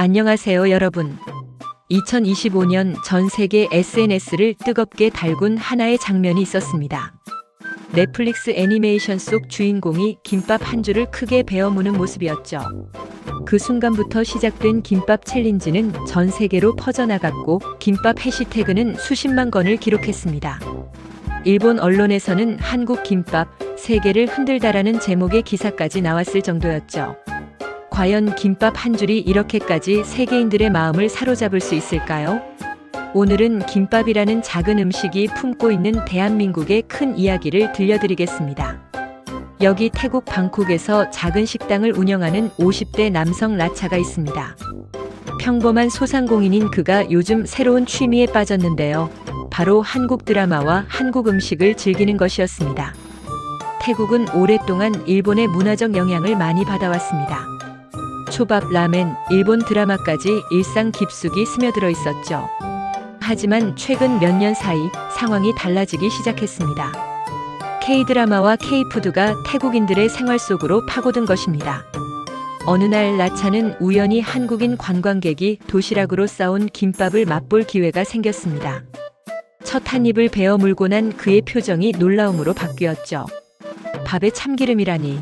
안녕하세요, 여러분. 2025년 전 세계 SNS를 뜨겁게 달군 하나의 장면이 있었습니다. 넷플릭스 애니메이션 속 주인공이 김밥 한 줄을 크게 베어 무는 모습이었죠. 그 순간부터 시작된 김밥 챌린지는 전 세계로 퍼져나갔고 김밥 해시태그는 수십만 건을 기록했습니다. 일본 언론에서는 한국 김밥, 세계를 흔들다라는 제목의 기사까지 나왔을 정도였죠. 과연 김밥 한 줄이 이렇게까지 세계인들의 마음을 사로잡을 수 있을까요? 오늘은 김밥이라는 작은 음식이 품고 있는 대한민국의 큰 이야기를 들려드리겠습니다. 여기 태국 방콕에서 작은 식당을 운영하는 50대 남성 라차가 있습니다. 평범한 소상공인인 그가 요즘 새로운 취미에 빠졌는데요. 바로 한국 드라마와 한국 음식을 즐기는 것이었습니다. 태국은 오랫동안 일본의 문화적 영향을 많이 받아왔습니다. 초밥, 라멘, 일본 드라마까지 일상 깊숙이 스며들어 있었죠. 하지만 최근 몇 년 사이 상황이 달라지기 시작했습니다. K-드라마와 K-푸드가 태국인들의 생활 속으로 파고든 것입니다. 어느 날 라차는 우연히 한국인 관광객이 도시락으로 싸온 김밥을 맛볼 기회가 생겼습니다. 첫 한 입을 베어 물고 난 그의 표정이 놀라움으로 바뀌었죠. 밥에 참기름이라니.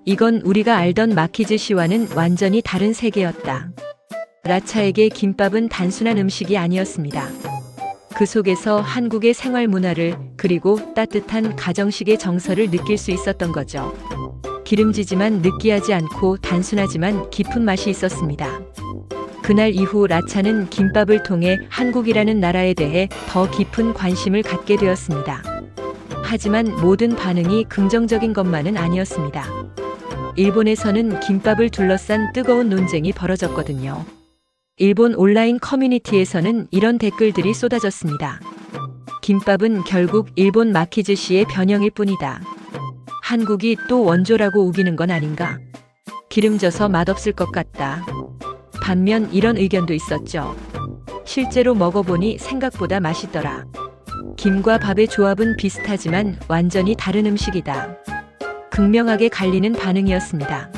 이건 우리가 알던 마키즈시와는 완전히 다른 세계였다. 라차에게 김밥은 단순한 음식이 아니었습니다. 그 속에서 한국의 생활 문화를 그리고 따뜻한 가정식의 정서를 느낄 수 있었던 거죠. 기름지지만 느끼하지 않고 단순하지만 깊은 맛이 있었습니다. 그날 이후 라차는 김밥을 통해 한국이라는 나라에 대해 더 깊은 관심을 갖게 되었습니다. 하지만 모든 반응이 긍정적인 것만은 아니었습니다. 일본에서는 김밥을 둘러싼 뜨거운 논쟁이 벌어졌거든요. 일본 온라인 커뮤니티에서는 이런 댓글들이 쏟아졌습니다. 김밥은 결국 일본 마키즈시의 변형일 뿐이다. 한국이 또 원조라고 우기는 건 아닌가? 기름져서 맛없을 것 같다. 반면 이런 의견도 있었죠. 실제로 먹어보니 생각보다 맛있더라. 김과 밥의 조합은 비슷하지만 완전히 다른 음식이다. 극명하게 갈리는 반응이었습니다.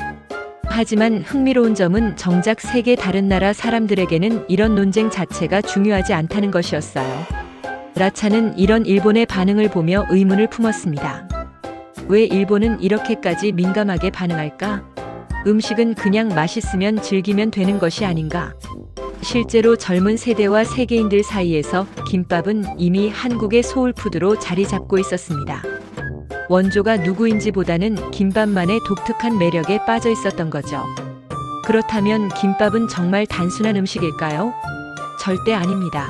하지만 흥미로운 점은 정작 세계 다른 나라 사람들에게는 이런 논쟁 자체가 중요하지 않다는 것이었어요. 라차는 이런 일본의 반응을 보며 의문을 품었습니다. 왜 일본은 이렇게까지 민감하게 반응할까? 음식은 그냥 맛있으면 즐기면 되는 것이 아닌가? 실제로 젊은 세대와 세계인들 사이에서 김밥은 이미 한국의 소울푸드로 자리 잡고 있었습니다. 원조가 누구인지보다는 김밥만의 독특한 매력에 빠져 있었던 거죠. 그렇다면 김밥은 정말 단순한 음식일까요? 절대 아닙니다.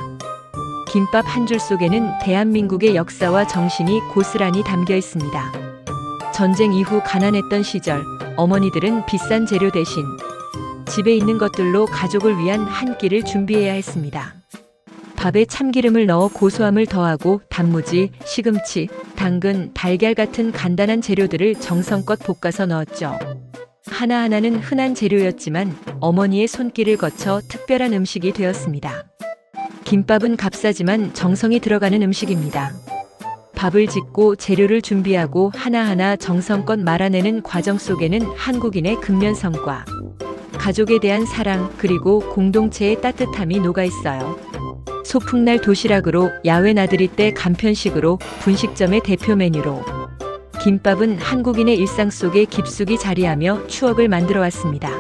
김밥 한 줄 속에는 대한민국의 역사와 정신이 고스란히 담겨 있습니다. 전쟁 이후 가난했던 시절, 어머니들은 비싼 재료 대신 집에 있는 것들로 가족을 위한 한 끼를 준비해야 했습니다. 밥에 참기름을 넣어 고소함을 더하고 단무지, 시금치, 당근, 달걀 같은 간단한 재료들을 정성껏 볶아서 넣었죠. 하나하나는 흔한 재료였지만 어머니의 손길을 거쳐 특별한 음식이 되었습니다. 김밥은 값싸지만 정성이 들어가는 음식입니다. 밥을 짓고 재료를 준비하고 하나하나 정성껏 말아내는 과정 속에는 한국인의 근면성과 가족에 대한 사랑 그리고 공동체의 따뜻함이 녹아 있어요. 소풍날 도시락으로 야외 나들이 때 간편식으로 분식점의 대표 메뉴로 김밥은 한국인의 일상 속에 깊숙이 자리하며 추억을 만들어 왔습니다.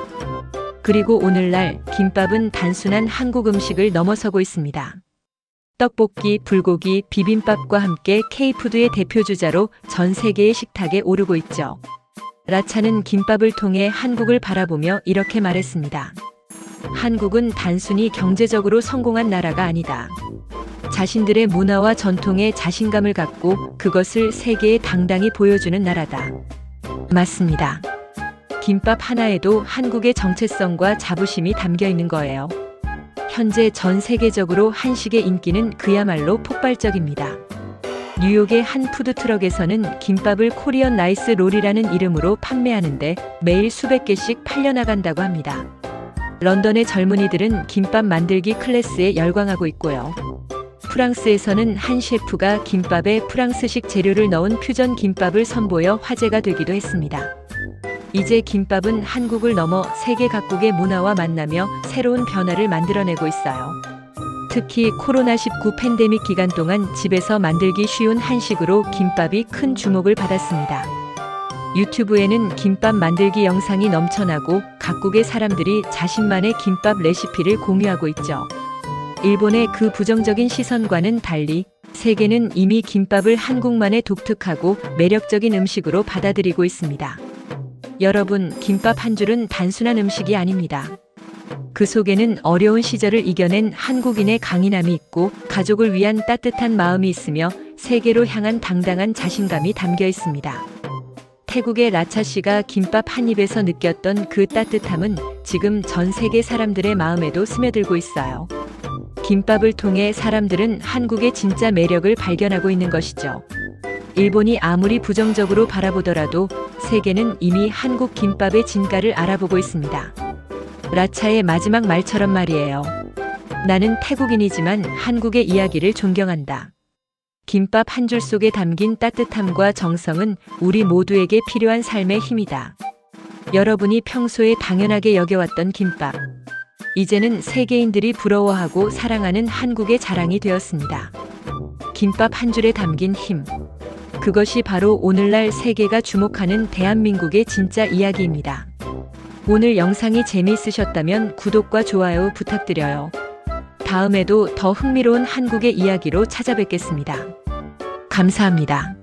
그리고 오늘날 김밥은 단순한 한국 음식을 넘어서고 있습니다. 떡볶이, 불고기, 비빔밥과 함께 K-푸드의 대표주자로 전 세계의 식탁에 오르고 있죠. 라차는 김밥을 통해 한국을 바라보며 이렇게 말했습니다. 한국은 단순히 경제적으로 성공한 나라가 아니다. 자신들의 문화와 전통에 자신감을 갖고 그것을 세계에 당당히 보여주는 나라다. 맞습니다. 김밥 하나에도 한국의 정체성과 자부심이 담겨 있는 거예요. 현재 전 세계적으로 한식의 인기는 그야말로 폭발적입니다. 뉴욕의 한 푸드트럭에서는 김밥을 코리안 라이스 롤이라는 이름으로 판매하는데 매일 수백 개씩 팔려나간다고 합니다. 런던의 젊은이들은 김밥 만들기 클래스에 열광하고 있고요. 프랑스에서는 한 셰프가 김밥에 프랑스식 재료를 넣은 퓨전 김밥을 선보여 화제가 되기도 했습니다. 이제 김밥은 한국을 넘어 세계 각국의 문화와 만나며 새로운 변화를 만들어내고 있어요. 특히 코로나19 팬데믹 기간 동안 집에서 만들기 쉬운 한식으로 김밥이 큰 주목을 받았습니다. 유튜브에는 김밥 만들기 영상이 넘쳐나고 각국의 사람들이 자신만의 김밥 레시피를 공유하고 있죠. 일본의 그 부정적인 시선과는 달리 세계는 이미 김밥을 한국만의 독특하고 매력적인 음식으로 받아들이고 있습니다. 여러분, 김밥 한 줄은 단순한 음식이 아닙니다. 그 속에는 어려운 시절을 이겨낸 한국인의 강인함이 있고 가족을 위한 따뜻한 마음이 있으며 세계로 향한 당당한 자신감이 담겨 있습니다. 태국의 라차 씨가 김밥 한 입에서 느꼈던 그 따뜻함은 지금 전 세계 사람들의 마음에도 스며들고 있어요. 김밥을 통해 사람들은 한국의 진짜 매력을 발견하고 있는 것이죠. 일본이 아무리 부정적으로 바라보더라도 세계는 이미 한국 김밥의 진가를 알아보고 있습니다. 라차의 마지막 말처럼 말이에요. 나는 태국인이지만 한국의 이야기를 존경한다. 김밥 한 줄 속에 담긴 따뜻함과 정성은 우리 모두에게 필요한 삶의 힘이다. 여러분이 평소에 당연하게 여겨왔던 김밥. 이제는 세계인들이 부러워하고 사랑하는 한국의 자랑이 되었습니다. 김밥 한 줄에 담긴 힘. 그것이 바로 오늘날 세계가 주목하는 대한민국의 진짜 이야기입니다. 오늘 영상이 재미있으셨다면 구독과 좋아요 부탁드려요. 다음에도 더 흥미로운 한국의 이야기로 찾아뵙겠습니다. 감사합니다.